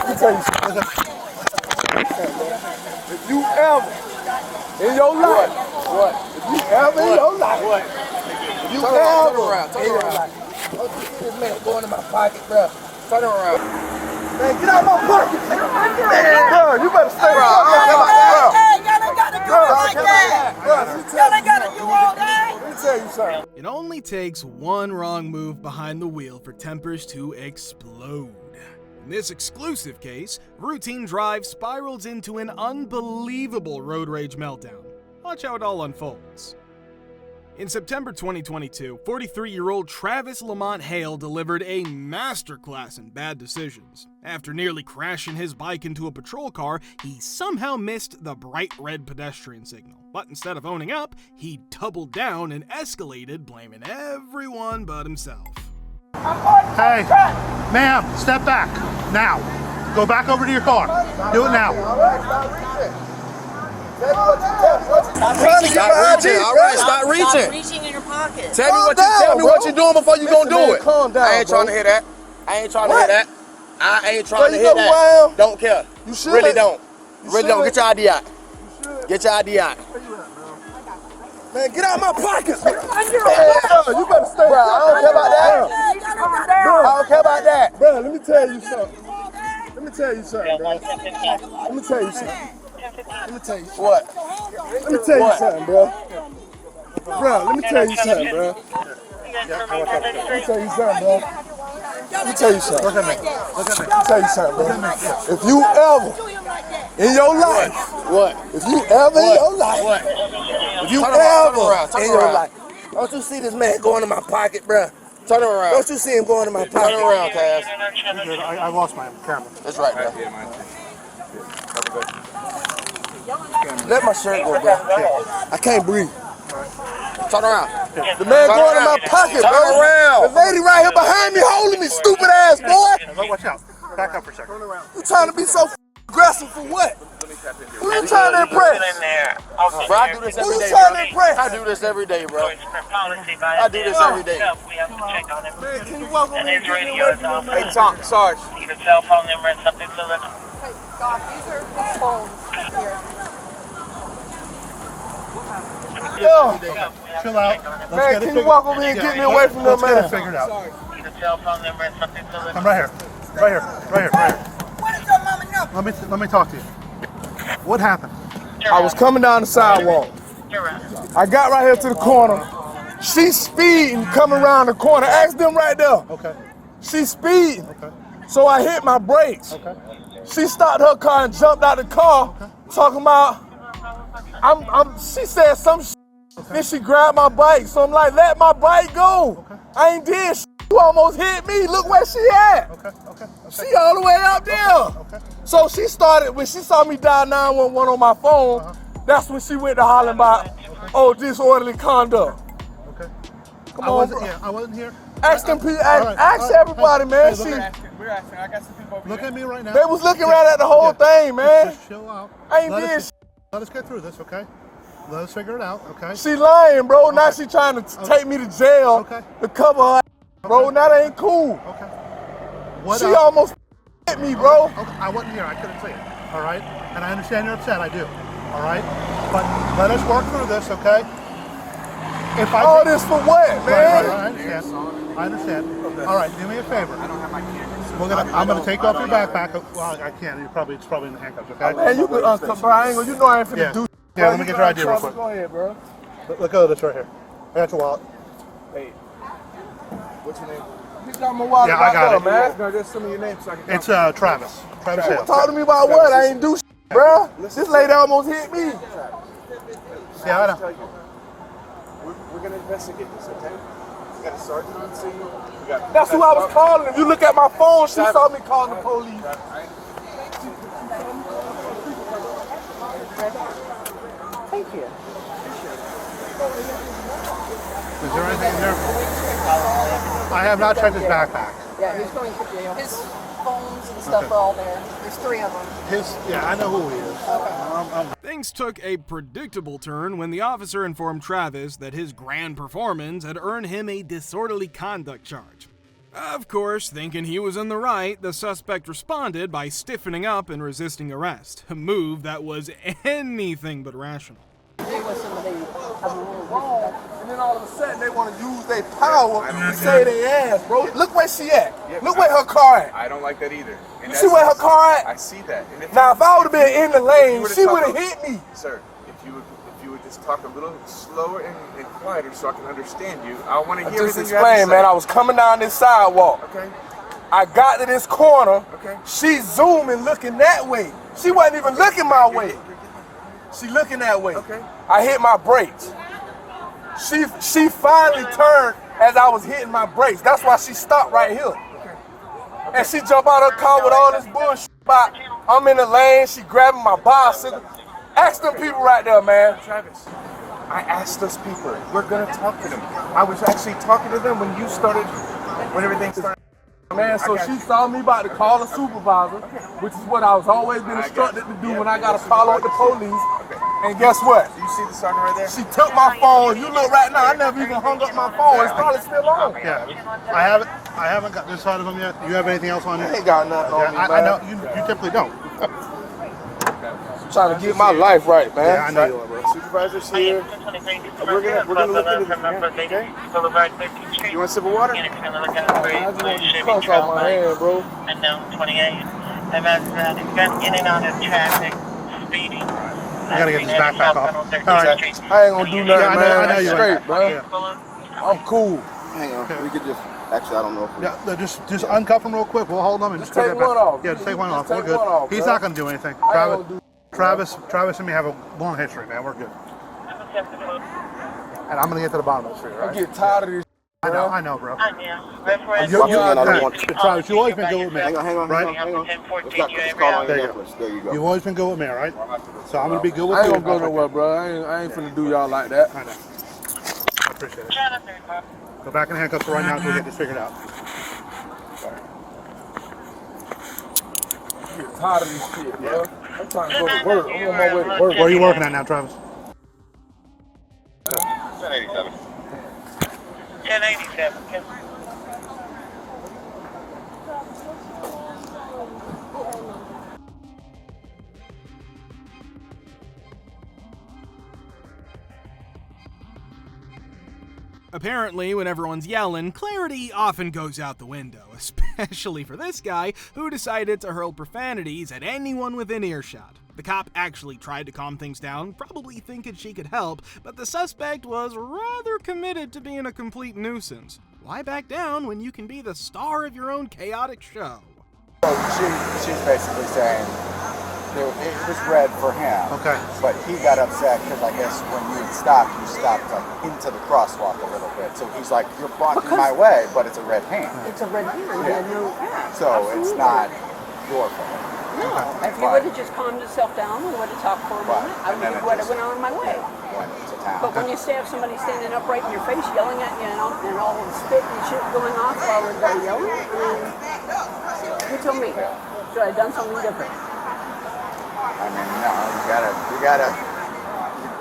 me tell you something. If you ever in your life, if you ever in your life, if you ever in your life, this man going in my pocket, bro. Turn around. Man, get out of my pocket. Man, bro, you better stay the fuck out of my pocket. Hey, y'all ain't gotta do it like that. Y'all ain't gotta do all that. Let me tell you something. It only takes one wrong move behind the wheel for tempers to explode. In this exclusive case, routine drive spirals into an unbelievable road rage meltdown. Watch how it all unfolds. In September 2022, 43-year-old Travis Lamont Hale delivered a masterclass in bad decisions. After nearly crashing his bike into a patrol car, he somehow missed the bright red pedestrian signal. But instead of owning up, he doubled down and escalated, blaming everyone but himself. Hey, ma'am, step back. Now. Go back over to your car. Do it now. I'm trying to get behind you. All right, stop reaching in your pocket. Tell me what you're doing before you gonna do it. Calm down, I ain't trying to hear that. I ain't trying to hear that. I ain't trying to you hear know who I that. am? Don't care. You should. Really don't. Really should. don't. Get your ID out. Get your ID out. Man, get out of my pockets. Man, you better stay. Bro, I don't care about that. Bro, I don't care about that. Bro, let me tell you something. Let me tell you something, bro. Let me tell you something. Let me tell you something. What? Let me tell you something, bro. Bro, let me tell you something, bro. Let me tell you something, bro. Let me tell you something. Look at me. Let me tell you something, bro. If you ever in your life, if you ever in your life, if you ever in your life, don't you see this man going in my pocket, bro? Turn around. Don't you see him going in my pocket? Turn around, Cass. I lost my camera. That's right, bro. Let my shirt go, bro. I can't breathe. Turn around. The man going in my pocket, bro. Turn around. The lady right here behind me holding me, stupid ass boy. Watch out. Back up for a second. You trying to be so aggressive for what? Who you trying to impress? Bro, I do this Who every you day, trying to bro. impress? I do this every day, bro. I do this every day. Man, can you walk over and get me away from me? Hey, Tom, Sarge. Either cell phone number and something to look. Hey, Doc, these are the phones here. Yo, Chill out. man, can you walk over here and get me away from them, Let's get it man? figured out. Either cell phone number and something to look. I'm right here. Right here. Right here. Right here. What is your mama number? Let me talk to you. What happened? I was coming down the sidewalk. I got right here to the corner. She's speeding coming around the corner. Ask them right there. Okay. She's speeding. Okay. So I hit my brakes. Okay. She stopped her car and jumped out the car, talking about, she said some shit. Then she grabbed my bike. So I'm like, let my bike go. I ain't did shit. You almost hit me. Look where she at. Okay. She all the way up there. So she started, when she saw me dial 911 on my phone, that's when she went to hollering about, oh, disorderly conduct. Okay. Come on, bro. I wasn't here. Ask them people, All right. ask everybody, man. Hey, We're asking. I got some people over Look at me right now. They was looking right at the whole thing, man. Just chill out. I ain't Let did us- shit. Let us get through this, okay? Let us figure it out, okay? She lying, bro. Now she trying to take me to jail to cover her, bro. Now that ain't cool. Okay. What She almost hit me, bro. Okay, I wasn't here. I couldn't see it. All right? And I understand you're upset. I do. All right? But let us work through this, okay? If I All this for what, man? Right, I understand. All right, do me a favor. I don't have my camera. I'm gonna take off your backpack. Well, I can't. It's probably in the handcuffs, okay? Man, you could bro. I ain't gonna, you know I ain't finna do. Yeah, let me get your ID real quick. Go ahead, bro. Look at this right here. I got your wallet. Hey, what's your name? You got my wallet. Yeah, I got it. Man. No, just some of your names so I can. It's Travis. Travis Hale. Talk to me about what? I ain't do shit, bro. This lady almost hit me. Yeah, I know. We're gonna investigate this, okay? We got a sergeant on scene. That's who I was calling. If you look at my phone, she saw me calling the police. Thank you. Is there anything in there? I have not checked his backpack. Yeah, he's going to jail. His phones and stuff are all there. There's 3 of them. Yeah, I know who he is. Things took a predictable turn when the officer informed Travis that his grand performance had earned him a disorderly conduct charge. Of course, thinking he was in the right, the suspect responded by stiffening up and resisting arrest, a move that was anything but rational. There was somebody having a little Wrong, and then all of a sudden they want to use their power to say they ass, bro. Look where she at. Look where her car at. I don't like that either. And You see where her car at? I see that. And Now, if I would have been in the lane, she would have hit me. Sir, if you would just talk a little slower and quieter so I can understand you. I want to hear Just everything you have to explain, say. man. I was coming down this sidewalk. Okay. I got to this corner. Okay. She zooming, looking that way. She wasn't even looking my way. She looking that way. Okay. I hit my brakes. She finally turned as I was hitting my brakes. That's why she stopped right here. And she jumped out of her car with all this bullshit about I'm in the lane, she grabbing my bicycle. Ask them people right there, man. Travis, I asked those people. We're gonna talk to them. I was actually talking to them when everything started. Man, so she saw me about to call a supervisor, which is what I was always been instructed to do when I got to follow up the police. And guess what? Do you see the sergeant right there? She took my phone. You look right now, I never even hung up my phone. It's probably still on. Yeah, I haven't got this side of them yet. You have anything else on I it? ain't got nothing on me, I man. know you typically don't. I'm trying to get my life right, man. Yeah, I know you are, bro. Supervisor's here. We're gonna look into this, man. Okay? You want civil water? I just want these cuffs off my hand, bro. And now 28. And that's in and out of traffic, speeding. I gotta get this backpack off. All right. I ain't gonna do nothing, I man. know I'm you straight, ain't. bro. Yeah. I'm cool. Hang on, we could just, actually I don't know if we... Yeah, just uncuff them real quick. We'll hold them and just take put that one back. off. Yeah, just take one off. Just We're take good. one off, He's bro. not gonna do anything. I ain't gonna do Travis and me have a long history, man. We're good. And I'm gonna get to the bottom of this, I right? get tired of this. I know, bro. You Travis, you've always been good with me. Hang on, right? hang on. Let's call on There you Indianapolis. There you go. You've always been good with me, all right? So I'm gonna be good with I you. ain't gonna go nowhere, bro. I ain't finna do y'all like that. I know. I appreciate it. Go back in handcuffs right now until we get this figured out. I get tired of this shit, bro. I'm trying to go to work. I'm on my way to work. Where are you working at now, Travis? 1087. 1087. Apparently, when everyone's yelling, clarity often goes out the window, especially for this guy who decided to hurl profanities at anyone within earshot. The cop actually tried to calm things down, probably thinking she could help, but the suspect was rather committed to being a complete nuisance. Why back down when you can be the star of your own chaotic show? She's basically saying it was red for him. Okay. But he got upset because I guess when you stopped like into the crosswalk a little bit. So he's like, you're blocking my way, but it's a red hand. It's a red hand. Yeah. Yeah, So it's not your fault. No, if you would have just calmed yourself down and would have talked for a moment, I would have went on my way. Went to town. But when you have somebody standing up right in your face yelling at you and all the spit and shit going off while they're yelling, I mean, you tell me, should I have done something different? I mean, no,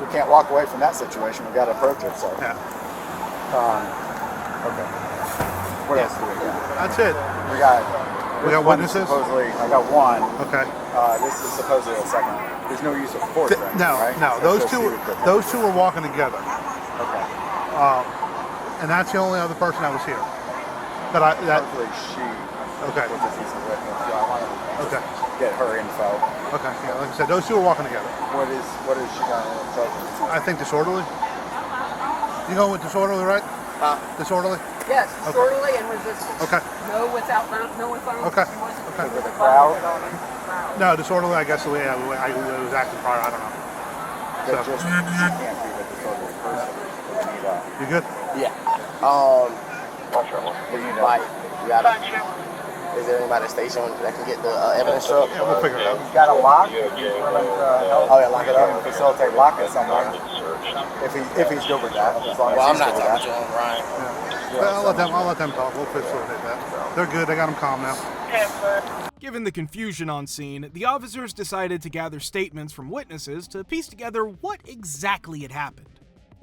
we can't walk away from that situation. We gotta approach it. So, Yeah. Okay. What else do we got? That's it. We got witnesses? Supposedly, I got one. Okay. This is supposedly a second. There's no use of force, right? No, right? no. So Those two were walking together, Okay. and that's the only other person that was here. Hopefully she Okay. was a decent witness. So I want to Okay. get her info. Okay. Yeah. Like I said, those two were walking together. What is she got info? I think disorderly. You go with disorderly, right? Disorderly. Yes, disorderly and resistance. Okay. No without violence. Okay. Okay. With the crowd? No, disorderly. I guess the way I was acting prior. I don't know. That just she can't be the disorderly person. You good? Yeah. Is there anybody at the station that can get the evidence truck? Yeah, we'll figure it out. He's got a lock. Lock it up and facilitate locking somewhere. If he's good with that. As long as Well, I'm he's not good with talking that. to him, Ryan. Well, I'll let them talk. We'll facilitate that. They're good. They got them calm now. Given the confusion on scene, the officers decided to gather statements from witnesses to piece together what exactly had happened.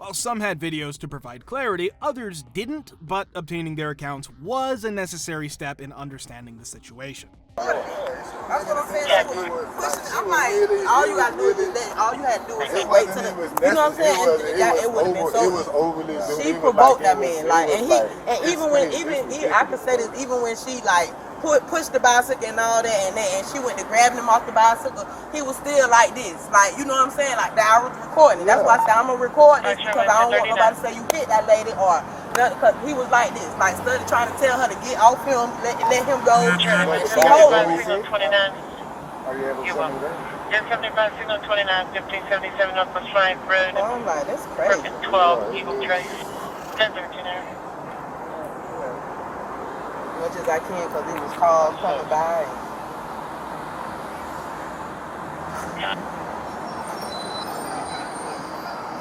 While some had videos to provide clarity, others didn't, but obtaining their accounts was a necessary step in understanding the situation. That's what I'm saying. I'm like, all you gotta do is that. All you had to do was just wait till the. You know what I'm saying? It would have been so. It was overly. She provoked that man, like, and even I could say this, even when she like pushed the bicycle and all that, and she went to grab him off the bicycle, he was still like this, like, you know what I'm saying? Like that, I was recording. That's why I said I'm gonna record this because I don't want nobody to say you hit that lady or. Because he was like this, like study trying to tell her to get off him, let him go. She hold him. Signal 29. Are you able to send me that? 1075 signal 29, 1577 Northwest Triumph Road. Oh, I'm like, that's crazy. Purpose 12, Eagle Trace. 1013 there. As much as I can because it was called coming by.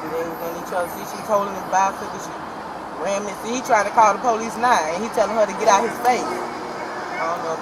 They was on each other. See, she's holding his bicycle. She rammed it. See, he trying to call the police now, and he telling her to get out his face. I don't know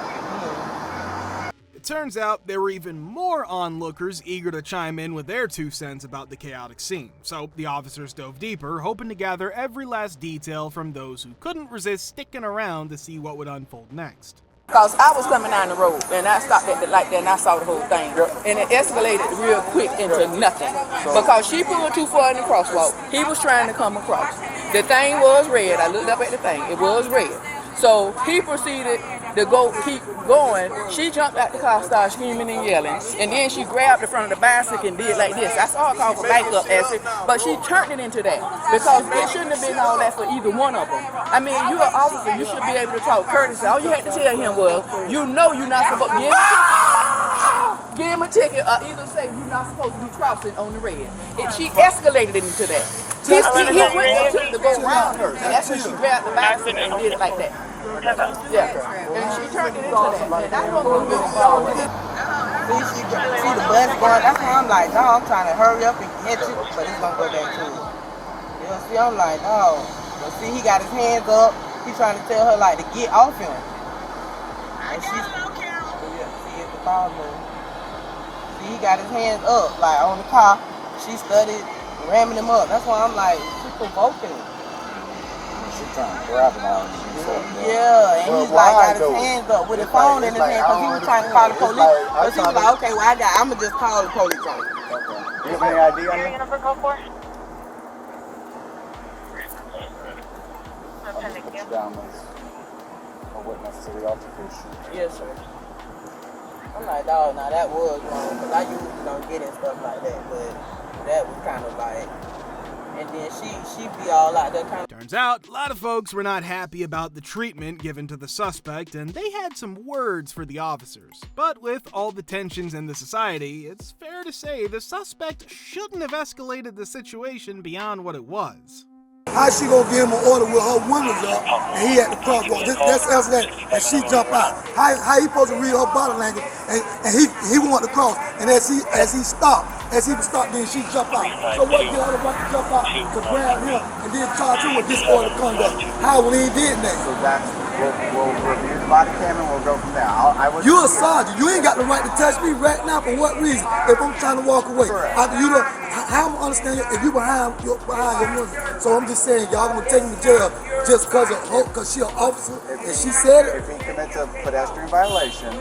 if It turns out there were even more onlookers eager to chime in with their 2 cents about the chaotic scene, so the officers dove deeper, hoping to gather every last detail from those who couldn't resist sticking around to see what would unfold next. Because I was coming down the road, and I stopped at the light there, and I saw the whole thing. And it escalated real quick into nothing. Because she pulled too far in the crosswalk. He was trying to come across. The thing was red. I looked up at the thing. It was red. So he proceeded to keep going. She jumped out the car, started screaming and yelling. And then she grabbed the front of the bicycle and did like this. I saw her call for backup, but she turned it into that. Because it shouldn't have been all that for either one of them. I mean, you're an officer. You should be able to talk courtesy. All you had to tell him was, you know you're not supposed to give him a ticket or either say you're not supposed to be crossing on the red. She escalated it into that. He went to go around her. And that's when she grabbed the bicycle and did it like that. Yeah. And she turned it into that. And that's what we're doing. see the bus going. That's why I'm like, no, I'm trying to hurry up and catch it, but he's gonna go back to it. You know, see, I'm like, no. But see, he got his hands up. He's trying to tell her like to get off him. And she's, see, it's the problem. See, he got his hands up, like on the car. She started ramming him up. That's why I'm like, she's provoking him. She's trying to grab him out. Yeah, and he's like got his hands up with his phone in his hand because he was trying to call the police. But she was like, okay, well I'm gonna just call the police on it. Do you have any ID on you? Number call for? Down a witness to the altercation. Yes, sir. I'm like, dog, now that was wrong because I usually don't get in stuff like that, but that was kind of like. And then she be all out there kind of. Turns out, a lot of folks were not happy about the treatment given to the suspect, and they had some words for the officers. But with all the tensions in the society, it's fair to say the suspect shouldn't have escalated the situation beyond what it was. How she gonna give him an order with her windows up and he at the crosswalk? That's escalated and she jump out. How he supposed to read her body language and he want to cross and as he stopped, then she jump out. So what the other right to jump out to grab him and then charge him with disorderly conduct? How when he did that? So that's we'll review the body cam and we'll go from there. You a sergeant. You ain't got the right to touch me right now for what reason? If I'm trying to walk away. How I'm understanding if you behind your window. So I'm just saying y'all gonna take him to jail just because she an officer and she said it. If he commits a pedestrian violation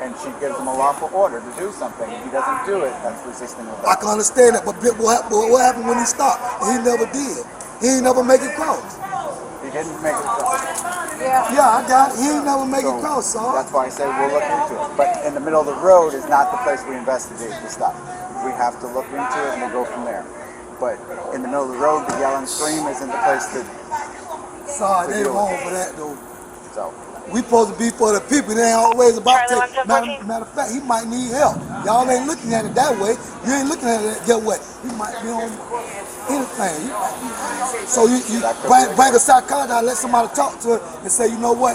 and she gives him a lawful order to do something, if he doesn't do it, that's resisting with that. I can understand that, but what happened when he stopped? He never did. He ain't never make it cross. He didn't make it cross. Yeah, I got it. He ain't never make it cross, so. That's why I say we'll look into it. But in the middle of the road is not the place we investigate the stuff. We have to look into it and we'll go from there. But in the middle of the road, the yell and scream isn't the place to. Sorry, they wrong for that though. So. We supposed to be for the people. They ain't always about to take. Matter of fact, he might need help. Y'all ain't looking at it that way. You ain't looking at it that way. He might be on anything. So you bring a psychologist and let somebody talk to her and say, you know what,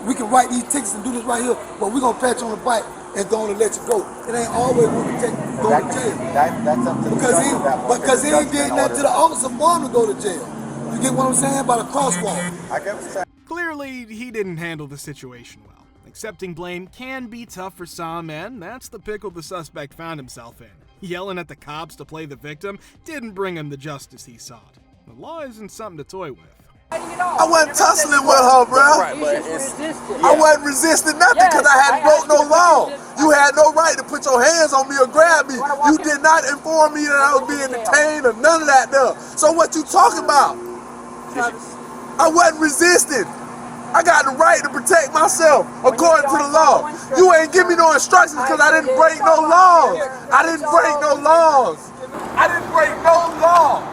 we can write these tickets and do this right here, but we're gonna patch you on the bike and go on and let you go. It ain't always going to go to jail. That's up to the judge at that point. Because he ain't did nothing to the officer for him to go to jail. You get what I'm saying about a crosswalk? I get what you're saying. Clearly, he didn't handle the situation well. Accepting blame can be tough for some, and that's the pickle the suspect found himself in. Yelling at the cops to play the victim didn't bring him the justice he sought. The law isn't something to toy with. I wasn't tussling with her, bro. Right, but I wasn't resisting nothing because I hadn't broke no law. You had no right to put your hands on me or grab me. You did not inform me that I was being detained or none of that stuff. So what you talking about? I wasn't resisting. I got the right to protect myself according to the law. You ain't give me no instructions because I didn't break no laws. I didn't break no laws. I didn't break no law.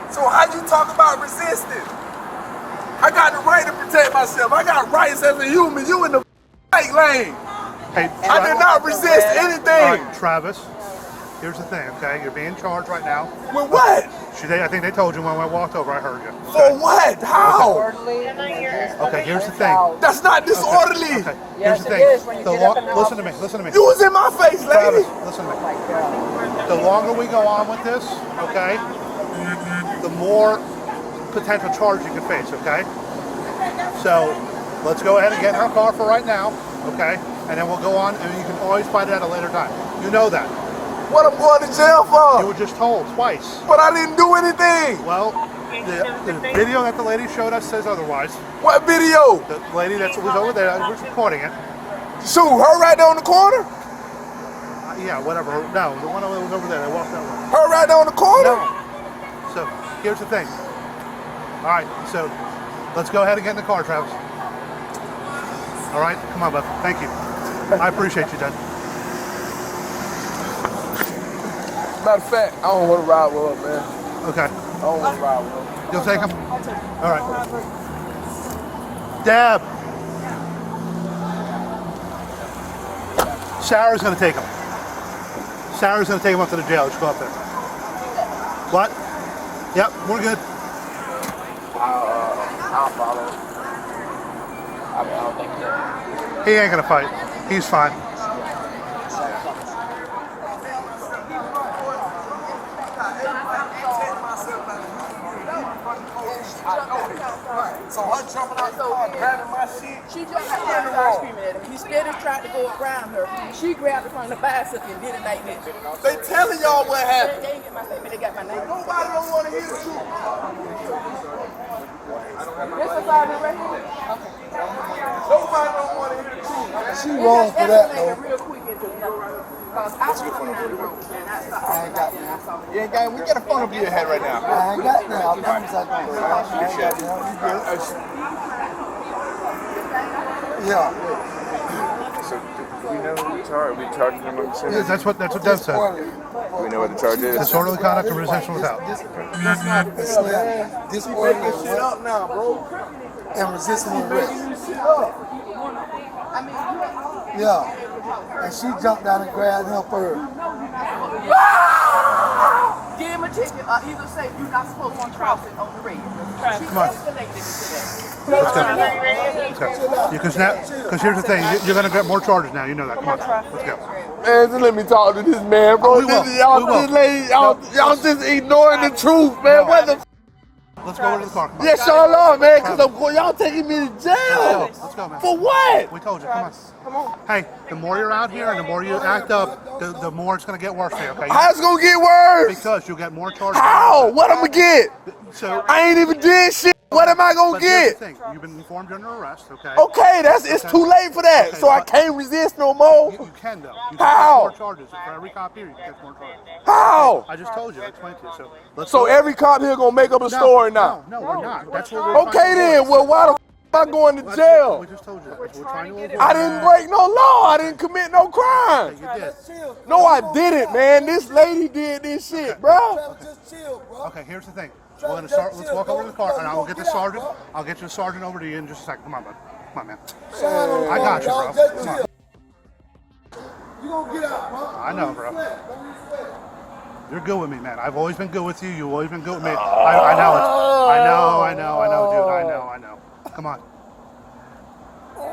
So how you talk about resisting? I got the right to protect myself. I got rights as a human. You in the right lane. Hey, I did not resist anything. All right, Travis, here's the thing, okay? You're being charged right now. With what? I think they told you when I walked over, I heard you. For what? How? Okay, here's the thing. That's not disorderly. Okay, here's the thing. Listen to me, listen to me. You was in my face, lady. Travis, listen to me. The longer we go on with this, okay, the more potential charge you can face, okay? So let's go ahead and get in our car for right now, okay? And then we'll go on, and you can always fight it at a later time. You know that. What I'm going to jail for? You were just told twice. But I didn't do anything. Well, the video that the lady showed us says otherwise. What video? The lady that was over there was recording it. Shoot, her right there on the corner? Yeah, whatever. No, the one that was over there, they walked that way. Her right there on the corner? No. So, here's the thing. All right, so let's go ahead and get in the car, Travis. All right, come on, bud. Thank you. I appreciate you, Dad. Matter of fact, I don't want to ride with her, man. Okay. I don't want to ride with her. You'll take him? I'll take him. All right. Deb. Sarah's going to take him. Sarah's going to take him up to the jail. Let's go up there. What? Yep, we're good. I'll follow. I don't think so. He ain't going to fight. He's fine. So her jumping out the car, grabbing my shit. She jumped out there and started screaming at him. He still tried to go around her. She grabbed her from the bicycle and did it like this. They telling y'all what happened. They didn't get my statement, they got my name. Nobody don't want to hear the truth. This is all right here? Okay. Nobody don't want to hear the truth. She wrong for that, though. Real quick into because I was coming to the road and I stopped. I ain't got none. You ain't got, we got a phone up your head right now. I ain't got none. I promise I don't. I ain't got none. You good? Yeah. So, do we know the charge? We charged him on the Yeah, that's what Deb said. We know what the charge is. Disorderly conduct and resistance without. That's not disorderly Shit up now, bro. and resisting arrest. Shit up. Yeah. And she jumped down and grabbed him first. Give him a ticket. Either say you're not supposed to cross it on the red. She escalated it to that. Let's go. Because here's the thing. You're going to get more charges now. You know that. Come on. Let's go. Man, just let me talk to this man, bro. We will. Y'all just ignoring the truth, man. What the Let's go over to the car. Come on. Yes, y'all are, man, because y'all taking me to jail. Let's go, man. For what? We told you. Come on. Hey, the more you're out here and the more you act up, the more it's going to get worse for you, okay? How's it gonna get worse? Because you'll get more charges. How? What I'm gonna get? So I ain't even did shit. What am I gonna but here's get? the thing. You've been informed you're under arrest, okay? Okay, it's too late for that. Okay, So I but- can't resist no more. You can, though. You can How? get more charges. For every cop here, you can get more charges. How? I just told you. I explained to you. So let's So go. every cop here gonna make up a story now. No, we're not. That's what we're Okay trying to then. avoid. Well, why the am I going to We jail? just told you that. We're trying to avoid I didn't break no law. I didn't commit no crime. You did. No, I didn't, man. This lady did this shit, bro. Just chill, bro. Okay, here's the thing. We're gonna start. Let's walk over to the car, and I will get the sergeant. I'll get you the sergeant over to you in just a second. Come on, bud. Come on, man. I got you, bro. Come on. You gonna get out, bro. I know, bro. You're good with me, man. I've always been good with you. You've always been good with me. I know it. I know, dude. I know. Come on. All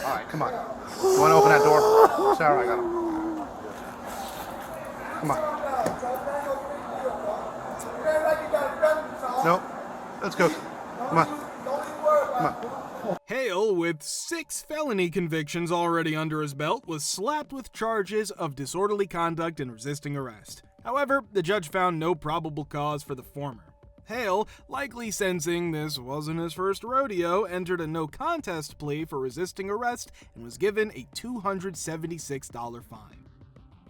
right, come on. You want to open that door? Sarah, I got him. Come on. Nope. Let's go. Come on. Come on. Hale, with 6 felony convictions already under his belt, was slapped with charges of disorderly conduct and resisting arrest. However, the judge found no probable cause for the former. Hale, likely sensing this wasn't his first rodeo, entered a no-contest plea for resisting arrest and was given a $276 fine.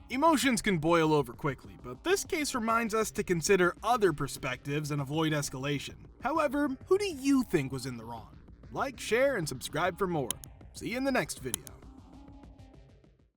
Emotions can boil over quickly, but this case reminds us to consider other perspectives and avoid escalation. However, who do you think was in the wrong? Like, share, and subscribe for more. See you in the next video.